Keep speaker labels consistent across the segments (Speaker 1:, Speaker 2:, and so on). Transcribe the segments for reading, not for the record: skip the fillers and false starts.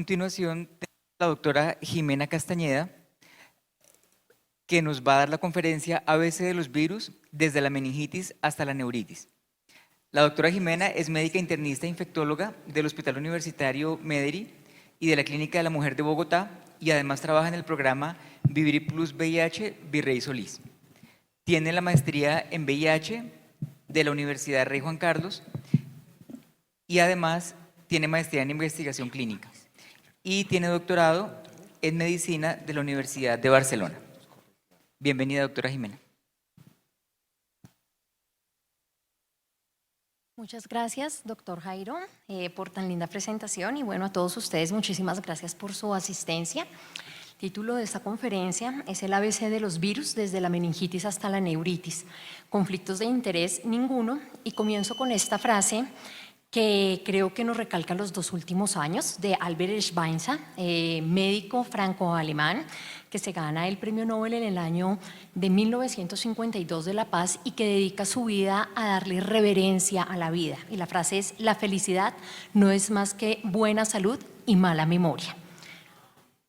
Speaker 1: continuación, la doctora Jimena Castañeda, que nos va a dar la conferencia ABC de los virus, desde la meningitis hasta la neuritis. La doctora Jimena es médica internista e infectóloga del Hospital Universitario Mederi y de la Clínica de la Mujer de Bogotá, y además trabaja en el programa Vivir Plus VIH Virrey Solís. Tiene la maestría en VIH de la Universidad Rey Juan Carlos y además tiene maestría en investigación clínica y tiene doctorado en medicina de la Universidad de Barcelona. Bienvenida, doctora Jimena.
Speaker 2: Muchas gracias, doctor Jairo, por tan linda presentación, y bueno, a todos ustedes muchísimas gracias por su asistencia. El título de esta conferencia es el ABC de los virus, desde la meningitis hasta la neuritis. Conflictos de interés ninguno, y comienzo con esta frase que creo que nos recalca los dos últimos años, de Albert Schweitzer, médico franco-alemán, que se gana el premio Nobel en el año de 1952 de la paz y que dedica su vida a darle reverencia a la vida. Y la frase es: la felicidad no es más que buena salud y mala memoria.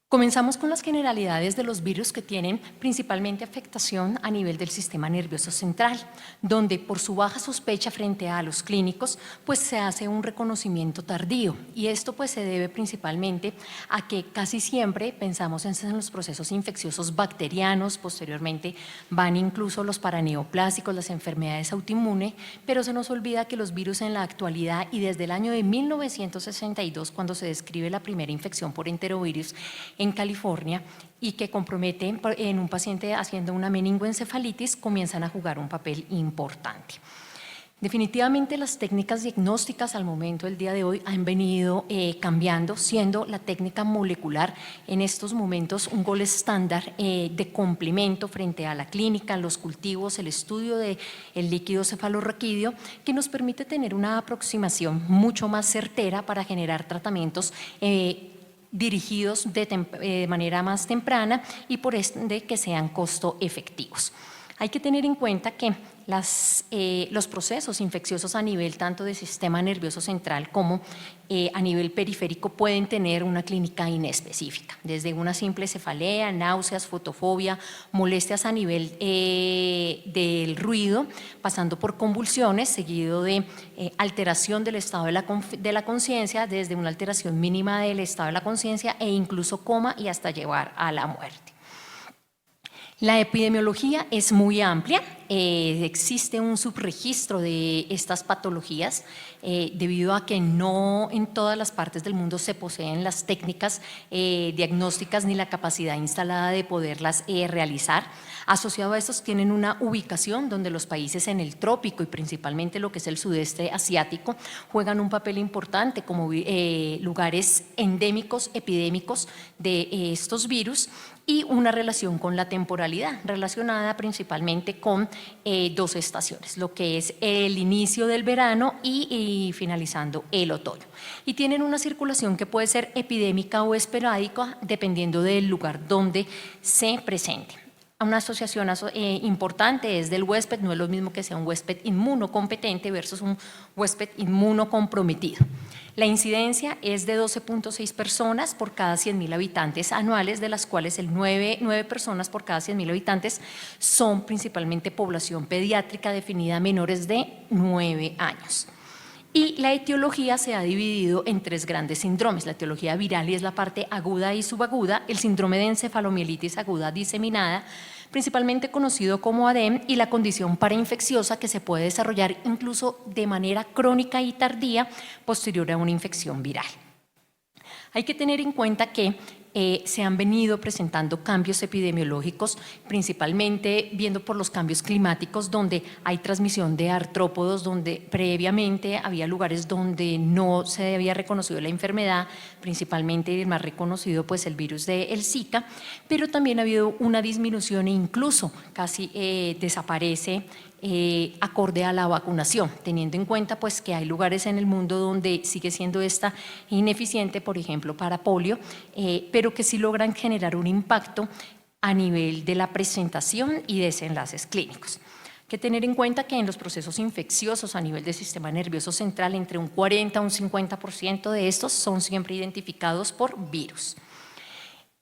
Speaker 2: Comenzamos con las generalidades de los virus, que tienen principalmente afectación a nivel del sistema nervioso central, donde por su baja sospecha frente a los clínicos, pues se hace un reconocimiento tardío, y esto pues se debe principalmente a que casi siempre pensamos en los procesos infecciosos bacterianos, posteriormente van incluso los paraneoplásicos, las enfermedades autoinmunes, pero se nos olvida que los virus en la actualidad y desde el año de 1962, cuando se describe la primera infección por enterovirus en California y que compromete en un paciente haciendo una meningoencefalitis, comienzan a jugar un papel importante. Definitivamente las técnicas diagnósticas al momento del día de hoy han venido cambiando, siendo la técnica molecular en estos momentos un gol estándar de complemento frente a la clínica, los cultivos, el estudio del líquido cefalorraquídeo, que nos permite tener una aproximación mucho más certera para generar tratamientos dirigidos de manera más temprana y por ende que sean costo efectivos. Hay que tener en cuenta que los procesos infecciosos a nivel tanto del sistema nervioso central como a nivel periférico pueden tener una clínica inespecífica, desde una simple cefalea, náuseas, fotofobia, molestias a nivel del ruido, pasando por convulsiones, seguido de alteración del estado de la conciencia, desde una alteración mínima del estado de la conciencia e incluso coma y hasta llevar a la muerte. La epidemiología es muy amplia, existe un subregistro de estas patologías debido a que no en todas las partes del mundo se poseen las técnicas diagnósticas ni la capacidad instalada de poderlas realizar. Asociado a estos tienen una ubicación donde los países en el trópico y principalmente lo que es el sudeste asiático juegan un papel importante como lugares endémicos, epidémicos de estos virus, y una relación con la temporalidad, relacionada principalmente con dos estaciones, lo que es el inicio del verano y finalizando el otoño. Y tienen una circulación que puede ser epidémica o esporádica dependiendo del lugar donde se presente. Una asociación importante es del huésped, no es lo mismo que sea un huésped inmunocompetente versus un huésped inmunocomprometido. La incidencia es de 12.6 personas por cada 100.000 habitantes anuales, de las cuales 9 personas por cada 100.000 habitantes son principalmente población pediátrica definida menores de 9 años. Y la etiología se ha dividido en 3 grandes síndromes. La etiología viral es la parte aguda y subaguda, el síndrome de encefalomielitis aguda diseminada, principalmente conocido como ADEM, y la condición parainfecciosa, que se puede desarrollar incluso de manera crónica y tardía posterior a una infección viral. Hay que tener en cuenta que se han venido presentando cambios epidemiológicos, principalmente viendo por los cambios climáticos, donde hay transmisión de artrópodos, donde previamente había lugares donde no se había reconocido la enfermedad, principalmente el más reconocido pues el virus del Zika, pero también ha habido una disminución e incluso casi desaparece acorde a la vacunación, teniendo en cuenta pues que hay lugares en el mundo donde sigue siendo esta ineficiente, por ejemplo para polio, pero que sí logran generar un impacto a nivel de la presentación y desenlaces clínicos. que tener en cuenta que en los procesos infecciosos a nivel del sistema nervioso central, entre un 40 a un 50% de estos son siempre identificados por virus.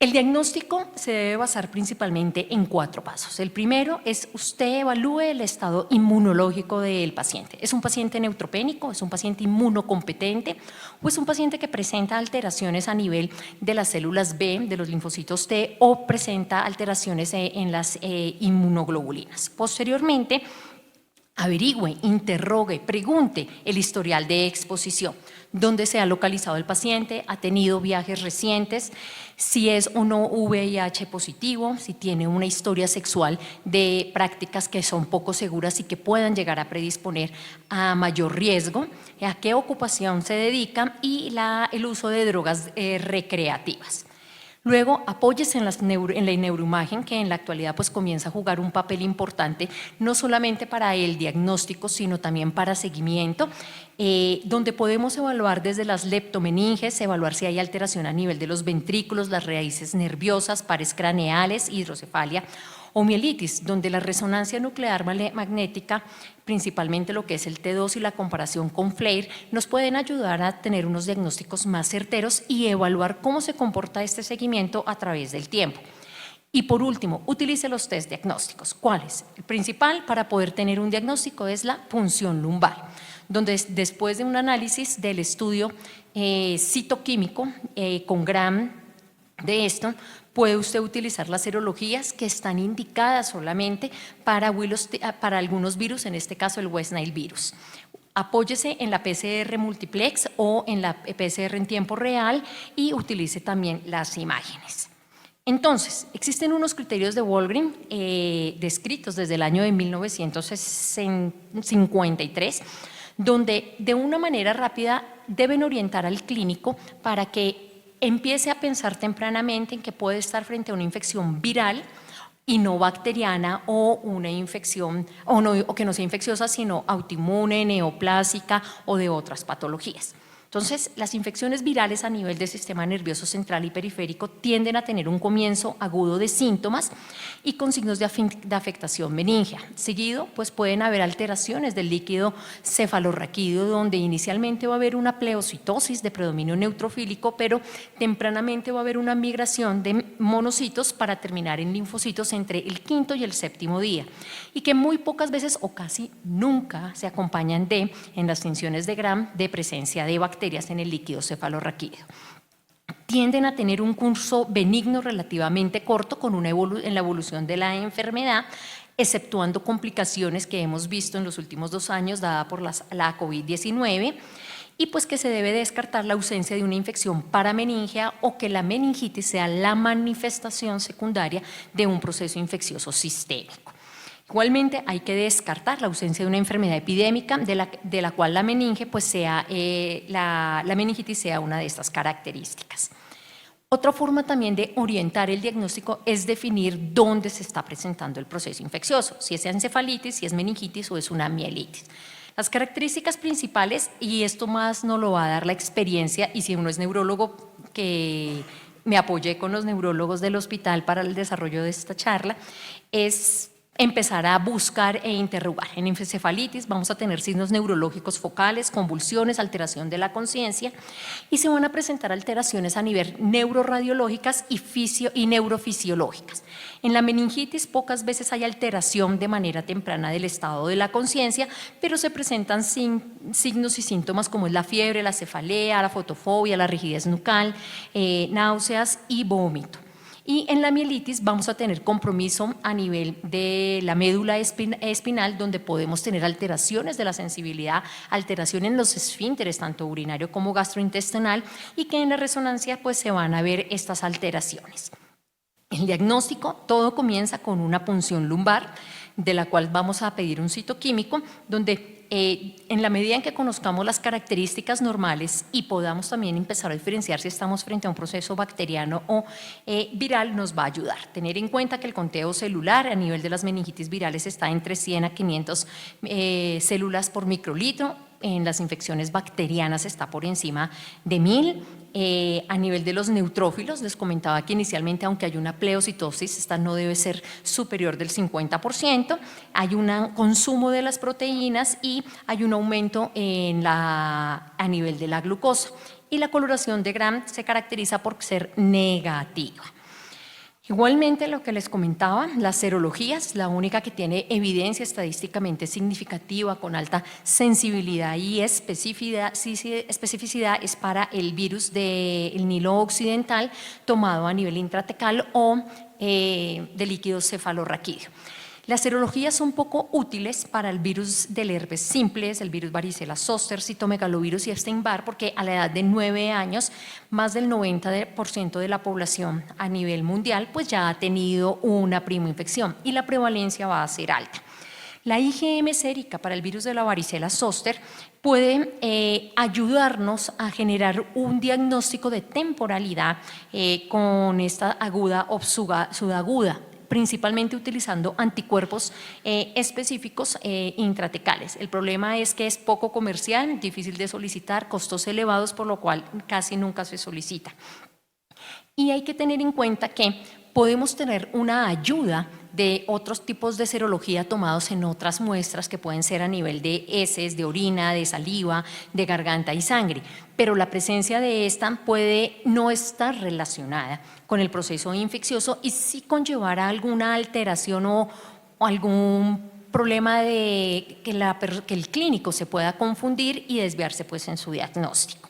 Speaker 2: El diagnóstico se debe basar principalmente en 4 pasos. El primero es usted evalúe el estado inmunológico del paciente. ¿Es un paciente neutropénico? ¿Es un paciente inmunocompetente? ¿O es un paciente que presenta alteraciones a nivel de las células B, de los linfocitos T, o presenta alteraciones en las inmunoglobulinas? Posteriormente, averigüe, interrogue, pregunte el historial de exposición, dónde se ha localizado el paciente, ha tenido viajes recientes, si es o no VIH positivo, si tiene una historia sexual de prácticas que son poco seguras y que puedan llegar a predisponer a mayor riesgo, a qué ocupación se dedica y el uso de drogas recreativas. Luego, apóyese en la neuroimagen, que en la actualidad pues comienza a jugar un papel importante, no solamente para el diagnóstico, sino también para seguimiento, donde podemos evaluar desde las leptomeninges, evaluar si hay alteración a nivel de los ventrículos, las raíces nerviosas, pares craneales, hidrocefalia o mielitis, donde la resonancia nuclear magnética, principalmente lo que es el T2 y la comparación con FLAIR, nos pueden ayudar a tener unos diagnósticos más certeros y evaluar cómo se comporta este seguimiento a través del tiempo. Y por último, utilice los test diagnósticos. ¿Cuáles? El principal para poder tener un diagnóstico es la punción lumbar, donde después de un análisis del estudio citoquímico con Gram de esto, puede usted utilizar las serologías que están indicadas solamente para algunos virus, en este caso el West Nile virus. Apóyese en la PCR multiplex o en la PCR en tiempo real y utilice también las imágenes. Entonces, existen unos criterios de Walgreen descritos desde el año de 1953, donde de una manera rápida deben orientar al clínico para que empiece a pensar tempranamente en que puede estar frente a una infección viral y no bacteriana, o una infección, o que no sea infecciosa, sino autoinmune, neoplásica o de otras patologías. Entonces, las infecciones virales a nivel del sistema nervioso central y periférico tienden a tener un comienzo agudo de síntomas y con signos de afectación meningea. Seguido, pues pueden haber alteraciones del líquido cefalorraquídeo, donde inicialmente va a haber una pleocitosis de predominio neutrofílico, pero tempranamente va a haber una migración de monocitos para terminar en linfocitos entre el 5º y el 7º día, y que muy pocas veces o casi nunca se acompañan en las tinciones de Gram, de presencia de bacterias en el líquido cefalorraquídeo. Tienden a tener un curso benigno relativamente corto en la evolución de la enfermedad, exceptuando complicaciones que hemos visto en los últimos 2 años dada por la COVID-19, y pues que se debe descartar la ausencia de una infección parameningea o que la meningitis sea la manifestación secundaria de un proceso infeccioso sistémico. Igualmente hay que descartar la ausencia de una enfermedad epidémica de la cual la meninge pues la meningitis sea una de estas características. Otra forma también de orientar el diagnóstico es definir dónde se está presentando el proceso infeccioso, si es encefalitis, si es meningitis o es una mielitis. Las características principales, y esto más nos lo va a dar la experiencia, y si uno es neurólogo, que me apoyé con los neurólogos del hospital para el desarrollo de esta charla, es empezar a buscar e interrogar. En encefalitis vamos a tener signos neurológicos focales, convulsiones, alteración de la conciencia, y se van a presentar alteraciones a nivel neuroradiológicas y neurofisiológicas. En la meningitis pocas veces hay alteración de manera temprana del estado de la conciencia, pero se presentan signos y síntomas como es la fiebre, la cefalea, la fotofobia, la rigidez nucal, náuseas y vómito. Y en la mielitis vamos a tener compromiso a nivel de la médula espinal, donde podemos tener alteraciones de la sensibilidad, alteración en los esfínteres, tanto urinario como gastrointestinal, y que en la resonancia pues se van a ver estas alteraciones. El diagnóstico, todo comienza con una punción lumbar, de la cual vamos a pedir un citoquímico, donde en la medida en que conozcamos las características normales y podamos también empezar a diferenciar si estamos frente a un proceso bacteriano o viral, nos va a ayudar. Tener en cuenta que el conteo celular a nivel de las meningitis virales está entre 100 a 500 células por microlitro, en las infecciones bacterianas está por encima de 1000. A nivel de los neutrófilos, les comentaba que inicialmente, aunque hay una pleocitosis, esta no debe ser superior del 50%, hay un consumo de las proteínas y hay un aumento a nivel de la glucosa. Y la coloración de Gram se caracteriza por ser negativa. Igualmente, lo que les comentaba, las serologías, la única que tiene evidencia estadísticamente significativa con alta sensibilidad y especificidad es para el virus del Nilo occidental tomado a nivel intratecal o de líquido cefalorraquídeo. Las serologías son poco útiles para el virus del herpes simples, el virus varicela zoster, citomegalovirus y Epstein-Barr, porque a la edad de 9 años, más del 90% de la población a nivel mundial pues ya ha tenido una primoinfección y la prevalencia va a ser alta. La IgM sérica para el virus de la varicela zoster puede ayudarnos a generar un diagnóstico de temporalidad con esta aguda o subaguda, principalmente utilizando anticuerpos específicos intratecales. El problema es que es poco comercial, difícil de solicitar, costos elevados, por lo cual casi nunca se solicita. Y hay que tener en cuenta que podemos tener una ayuda de otros tipos de serología tomados en otras muestras que pueden ser a nivel de heces, de orina, de saliva, de garganta y sangre, pero la presencia de esta puede no estar relacionada con el proceso infeccioso y sí conllevar a alguna alteración o algún problema de que el clínico se pueda confundir y desviarse pues en su diagnóstico.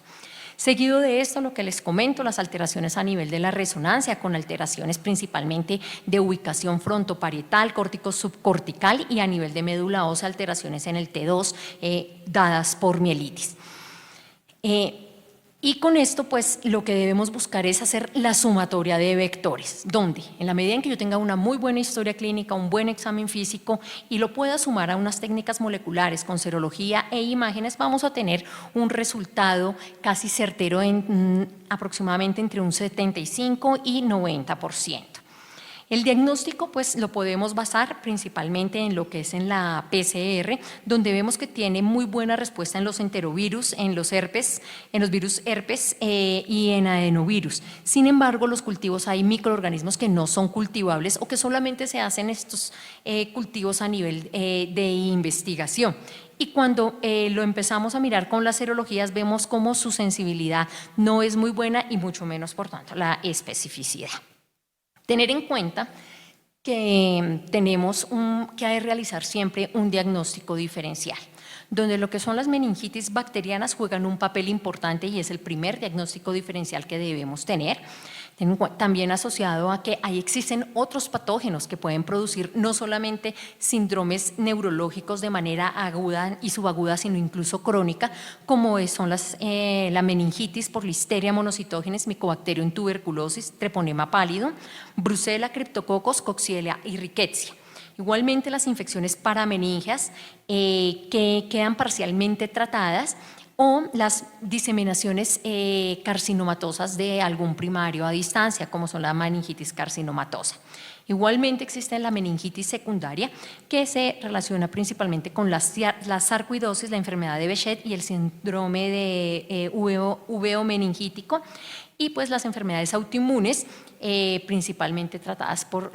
Speaker 2: Seguido de esto, lo que les comento, las alteraciones a nivel de la resonancia, con alteraciones principalmente de ubicación frontoparietal, córtico subcortical y a nivel de médula ósea, alteraciones en el T2 dadas por mielitis. Y con esto, pues, lo que debemos buscar es hacer la sumatoria de vectores, donde en la medida en que yo tenga una muy buena historia clínica, un buen examen físico y lo pueda sumar a unas técnicas moleculares con serología e imágenes, vamos a tener un resultado casi certero en aproximadamente entre un 75 y 90%. El diagnóstico pues lo podemos basar principalmente en lo que es en la PCR, donde vemos que tiene muy buena respuesta en los enterovirus, en los herpes, en los virus herpes y en adenovirus. Sin embargo, los cultivos hay microorganismos que no son cultivables o que solamente se hacen estos cultivos a nivel de investigación. Y cuando lo empezamos a mirar con las serologías, vemos cómo su sensibilidad no es muy buena y mucho menos, por tanto, la especificidad. Tener en cuenta que tenemos que realizar siempre un diagnóstico diferencial, donde lo que son las meningitis bacterianas juegan un papel importante y es el primer diagnóstico diferencial que debemos tener. También asociado a que existen otros patógenos que pueden producir no solamente síndromes neurológicos de manera aguda y subaguda, sino incluso crónica, como son la meningitis por Listeria monocitógenes, Mycobacterium tuberculosis, Treponema pálido, Brucella, Cryptococcus, Coxiella y Rickettsia. Igualmente las infecciones parameningias que quedan parcialmente tratadas o las diseminaciones carcinomatosas de algún primario a distancia, como son la meningitis carcinomatosa. Igualmente existe la meningitis secundaria, que se relaciona principalmente con la sarcoidosis, la enfermedad de Behçet y el síndrome de uveo meningítico, y pues las enfermedades autoinmunes, principalmente tratadas por,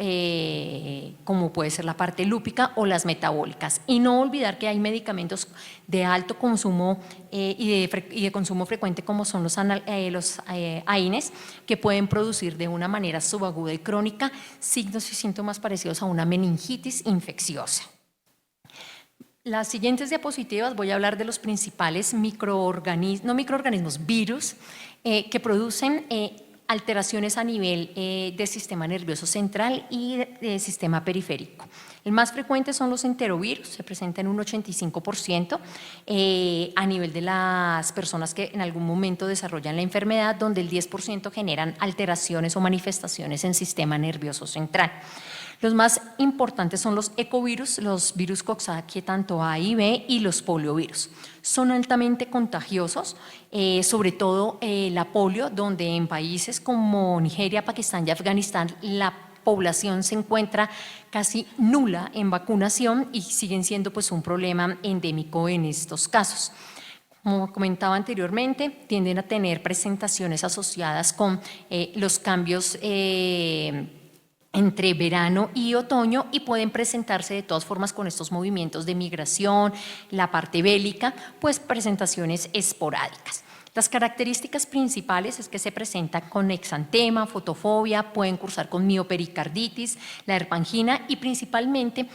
Speaker 2: como puede ser la parte lúpica o las metabólicas. Y no olvidar que hay medicamentos de alto consumo y de consumo frecuente, como son los AINES, que pueden producir de una manera subaguda y crónica signos y síntomas parecidos a una meningitis infecciosa. Las siguientes diapositivas voy a hablar de los principales virus que producen alteraciones a nivel del sistema nervioso central y del sistema periférico. El más frecuente son los enterovirus, se presenta en un 85% a nivel de las personas que en algún momento desarrollan la enfermedad, donde el 10% generan alteraciones o manifestaciones en sistema nervioso central. Los más importantes son los ecovirus, los virus Coxsackie, tanto A y B, y los poliovirus. Son altamente contagiosos, sobre todo la polio, donde en países como Nigeria, Pakistán y Afganistán la población se encuentra casi nula en vacunación y siguen siendo pues un problema endémico en estos casos. Como comentaba anteriormente, tienden a tener presentaciones asociadas con los cambios entre verano y otoño y pueden presentarse de todas formas con estos movimientos de migración, la parte bélica, pues presentaciones esporádicas. Las características principales es que se presentan con exantema, fotofobia, pueden cursar con miopericarditis, la herpangina y principalmente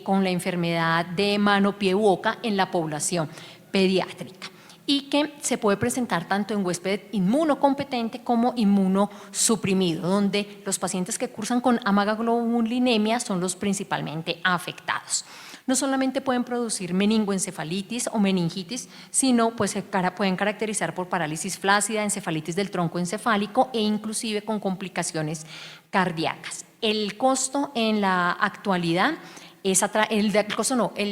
Speaker 2: con la enfermedad de mano, pie u boca en la población pediátrica y que se puede presentar tanto en huésped inmunocompetente como inmunosuprimido, donde los pacientes que cursan con amagdalobulinemia son los principalmente afectados. No solamente pueden producir meningoencefalitis o meningitis, sino pues pueden caracterizar por parálisis flácida, encefalitis del tronco encefálico e inclusive con complicaciones cardíacas. El costo en la actualidad el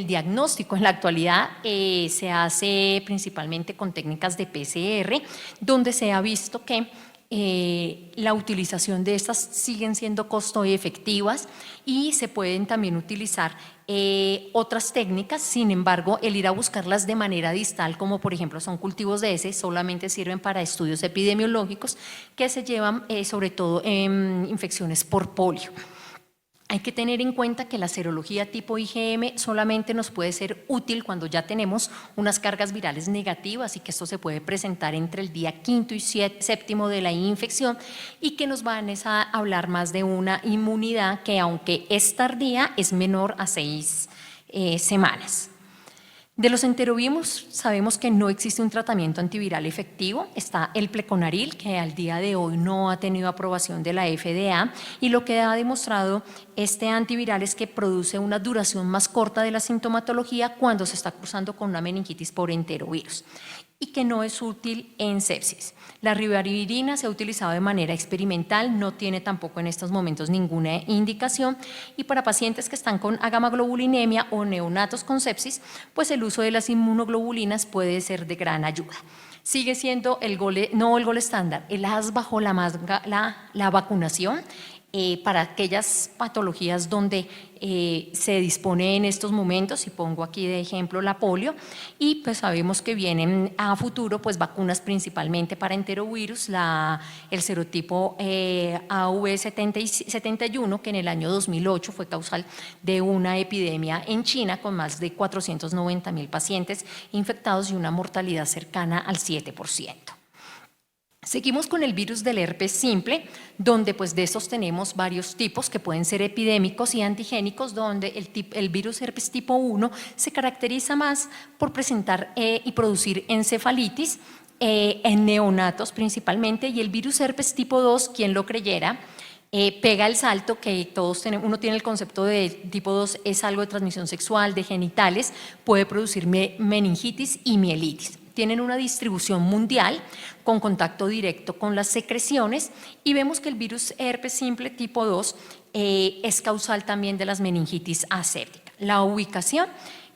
Speaker 2: diagnóstico en la actualidad se hace principalmente con técnicas de PCR, donde se ha visto que la utilización de estas siguen siendo costo efectivas y se pueden también utilizar otras técnicas. Sin embargo, el ir a buscarlas de manera distal, como por ejemplo son cultivos de heces, solamente sirven para estudios epidemiológicos que se llevan sobre todo en infecciones por polio. Hay que tener en cuenta que la serología tipo IgM solamente nos puede ser útil cuando ya tenemos unas cargas virales negativas y que esto se puede presentar entre el día 5º y 7º de la infección y que nos van a hablar más de una inmunidad que, aunque es tardía, es menor a 6 semanas. De los enterovirus sabemos que no existe un tratamiento antiviral efectivo. Está el pleconaril, que al día de hoy no ha tenido aprobación de la FDA, y lo que ha demostrado este antiviral es que produce una duración más corta de la sintomatología cuando se está cursando con una meningitis por enterovirus y que no es útil en sepsis. La ribavirin se ha utilizado de manera experimental, no tiene tampoco en estos momentos ninguna indicación, y para pacientes que están con agamaglobulinemia o neonatos con sepsis, pues el uso de las inmunoglobulinas puede ser de gran ayuda. Sigue siendo no el gol estándar, el as bajo la vacunación para aquellas patologías donde se dispone en estos momentos, y pongo aquí de ejemplo la polio, y pues sabemos que vienen a futuro pues vacunas principalmente para enterovirus, el serotipo AV71, que en el año 2008 fue causal de una epidemia en China con más de 490.000 pacientes infectados y una mortalidad cercana al 7%. Seguimos con el virus del herpes simple, donde pues de estos tenemos varios tipos que pueden ser epidémicos y antigénicos, donde el virus herpes tipo 1 se caracteriza más por presentar y producir encefalitis en neonatos principalmente, y el virus herpes tipo 2, quien lo creyera, pega el salto que todos tenemos. Uno tiene el concepto de tipo 2 es algo de transmisión sexual, de genitales, puede producir meningitis y mielitis. Tienen una distribución mundial con contacto directo con las secreciones, y vemos que el virus herpes simple tipo 2 es causal también de las meningitis asépticas. La ubicación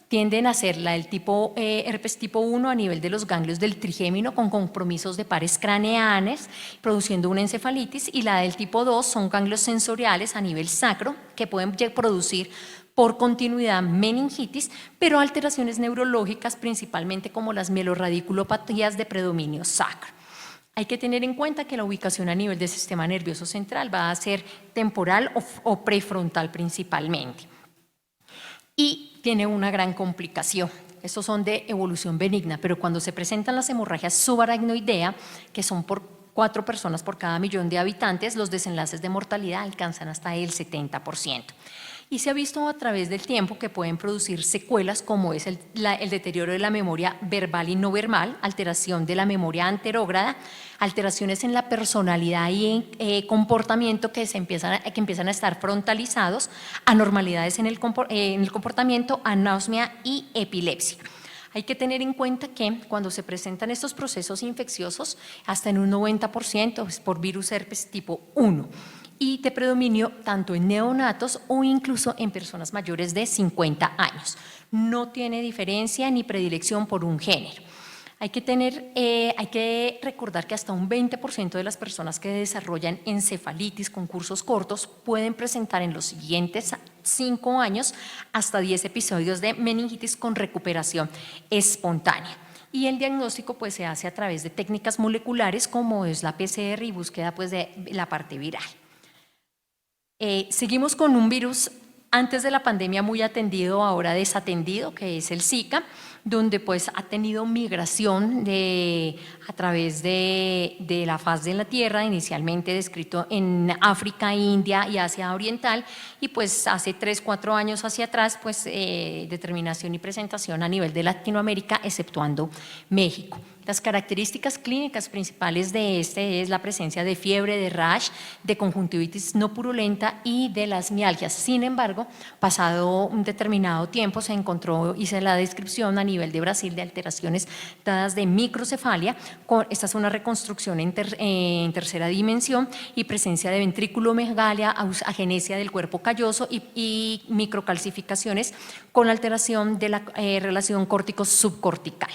Speaker 2: tienden a ser la del tipo herpes tipo 1 a nivel de los ganglios del trigémino con compromisos de pares craneales, produciendo una encefalitis, y la del tipo 2 son ganglios sensoriales a nivel sacro que pueden producir por continuidad meningitis, pero alteraciones neurológicas principalmente como las mielorradiculopatías de predominio sacro. Hay que tener en cuenta que la ubicación a nivel del sistema nervioso central va a ser temporal o prefrontal principalmente. Y tiene una gran complicación. Estos son de evolución benigna, pero cuando se presentan las hemorragias subaracnoidea, que son por 4 personas por cada millón de habitantes, los desenlaces de mortalidad alcanzan hasta el 70%. Y se ha visto a través del tiempo que pueden producir secuelas como es el deterioro de la memoria verbal y no verbal, alteración de la memoria anterógrada, alteraciones en la personalidad y en comportamiento que empiezan a estar frontalizados, anormalidades en el comportamiento, anosmia y epilepsia. Hay que tener en cuenta que cuando se presentan estos procesos infecciosos, hasta en un 90% es por virus herpes tipo 1. Y de predominio tanto en neonatos o incluso en personas mayores de 50 años. No tiene diferencia ni predilección por un género. Hay que recordar que hasta un 20% de las personas que desarrollan encefalitis con cursos cortos pueden presentar en los siguientes 5 años hasta 10 episodios de meningitis con recuperación espontánea. y el diagnóstico pues se hace a través de técnicas moleculares como es la PCR y búsqueda pues de la parte viral. Seguimos con un virus antes de la pandemia muy atendido, ahora desatendido, que es el Zika, donde pues ha tenido migración a través de la faz de la Tierra, inicialmente descrito en África, India y Asia Oriental, y pues hace 3, 4 años hacia atrás, pues determinación y presentación a nivel de Latinoamérica, exceptuando México. Las características clínicas principales de este es la presencia de fiebre, de rash, de conjuntivitis no purulenta y de las mialgias. Sin embargo, pasado un determinado tiempo se encontró, hice la descripción a nivel de Brasil de alteraciones dadas de microcefalia. Esta es una reconstrucción en tercera dimensión y presencia de ventriculomegalia, agenesia del cuerpo calloso y microcalcificaciones con alteración de la relación córtico-subcortical.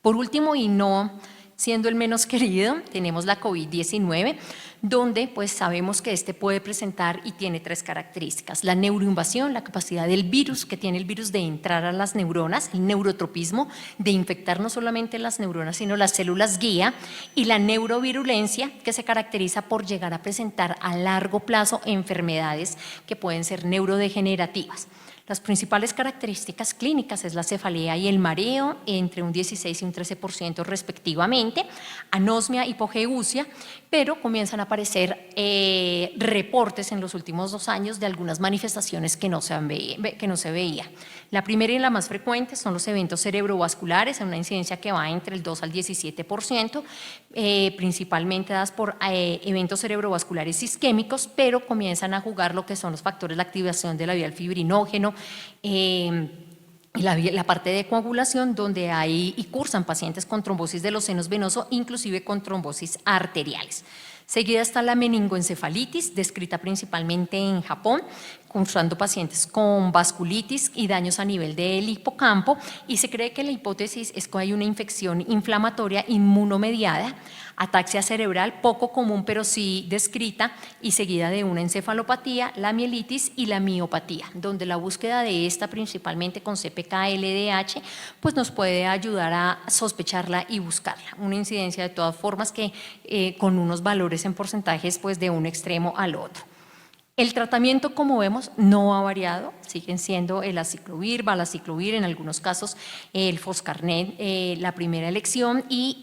Speaker 2: Por último, y no siendo el menos querido, tenemos la COVID-19, donde pues sabemos que este puede presentar y tiene 3 características: la neuroinvasión, la capacidad del virus, que tiene el virus de entrar a las neuronas, el neurotropismo, de infectar no solamente las neuronas, sino las células guía, y la neurovirulencia, que se caracteriza por llegar a presentar a largo plazo enfermedades que pueden ser neurodegenerativas. Las principales características clínicas es la cefalea y el mareo, entre un 16 y un 13% respectivamente, anosmia, hipogeusia, pero comienzan a aparecer reportes en los últimos 2 años de algunas manifestaciones que no se veía. La primera y la más frecuente son los eventos cerebrovasculares, en una incidencia que va entre el 2 al 17%, principalmente dadas por eventos cerebrovasculares isquémicos, pero comienzan a jugar lo que son los factores de la activación de la vía del fibrinógeno, la parte de coagulación, donde hay y cursan pacientes con trombosis de los senos venosos, inclusive con trombosis arteriales. Seguida está la meningoencefalitis, descrita principalmente en Japón, cursando pacientes con vasculitis y daños a nivel del hipocampo, y se cree que la hipótesis es que hay una infección inflamatoria inmunomediada, ataxia cerebral poco común pero sí descrita, y seguida de una encefalopatía, la mielitis y la miopatía, donde la búsqueda de esta principalmente con CPK-LDH pues nos puede ayudar a sospecharla y buscarla. Una incidencia de todas formas que con unos valores en porcentajes pues de un extremo al otro. El tratamiento, como vemos, no ha variado, siguen siendo el aciclovir, valaciclovir, en algunos casos el foscarnet, la primera elección, y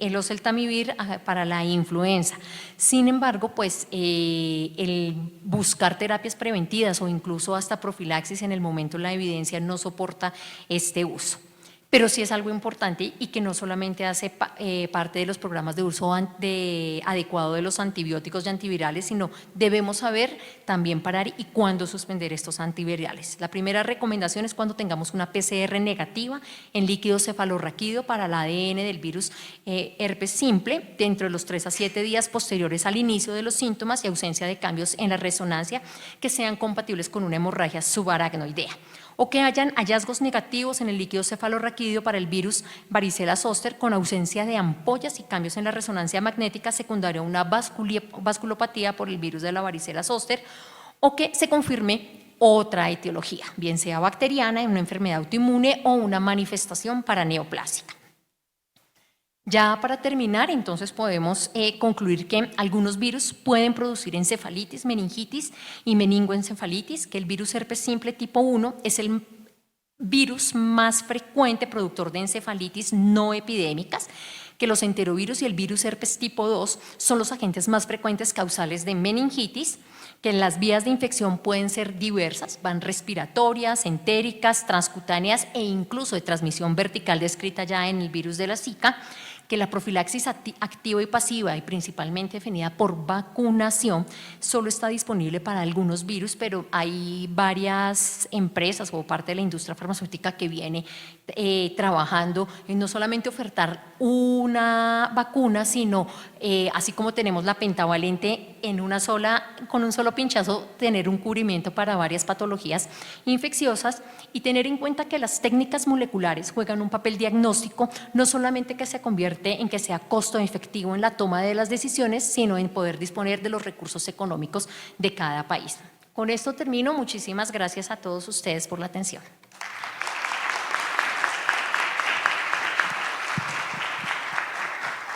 Speaker 2: el oseltamivir para la influenza. Sin embargo, pues el buscar terapias preventivas o incluso hasta profilaxis en el momento la evidencia no soporta este uso. Pero sí es algo importante y que no solamente hace parte de los programas de uso adecuado de los antibióticos y antivirales, sino debemos saber también parar y cuándo suspender estos antivirales. La primera recomendación es cuando tengamos una PCR negativa en líquido cefalorraquídeo para el ADN del virus herpes simple dentro de los 3 a 7 días posteriores al inicio de los síntomas y ausencia de cambios en la resonancia que sean compatibles con una hemorragia subaracnoidea, o que hayan hallazgos negativos en el líquido cefalorraquídeo para el virus varicela zoster con ausencia de ampollas y cambios en la resonancia magnética secundaria a una vasculopatía por el virus de la varicela zoster, o que se confirme otra etiología, bien sea bacteriana, en una enfermedad autoinmune o una manifestación paraneoplásica. Ya para terminar, entonces podemos concluir que algunos virus pueden producir encefalitis, meningitis y meningoencefalitis, que el virus herpes simple tipo 1 es el virus más frecuente productor de encefalitis no epidémicas, que los enterovirus y el virus herpes tipo 2 son los agentes más frecuentes causales de meningitis, que las vías de infección pueden ser diversas, van respiratorias, entéricas, transcutáneas e incluso de transmisión vertical descrita ya en el virus de la Zika, que la profilaxis activa y pasiva y principalmente definida por vacunación solo está disponible para algunos virus, pero hay varias empresas o parte de la industria farmacéutica que viene trabajando en no solamente ofertar una vacuna, sino así como tenemos la pentavalente con un solo pinchazo, tener un cubrimiento para varias patologías infecciosas, y tener en cuenta que las técnicas moleculares juegan un papel diagnóstico, no solamente que se convierte en que sea costo efectivo en la toma de las decisiones, sino en poder disponer de los recursos económicos de cada país. Con esto termino. Muchísimas gracias a todos ustedes por la atención.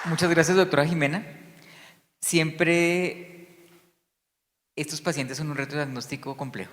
Speaker 1: Muchas gracias, doctora Jimena. Siempre estos pacientes son un reto diagnóstico complejo.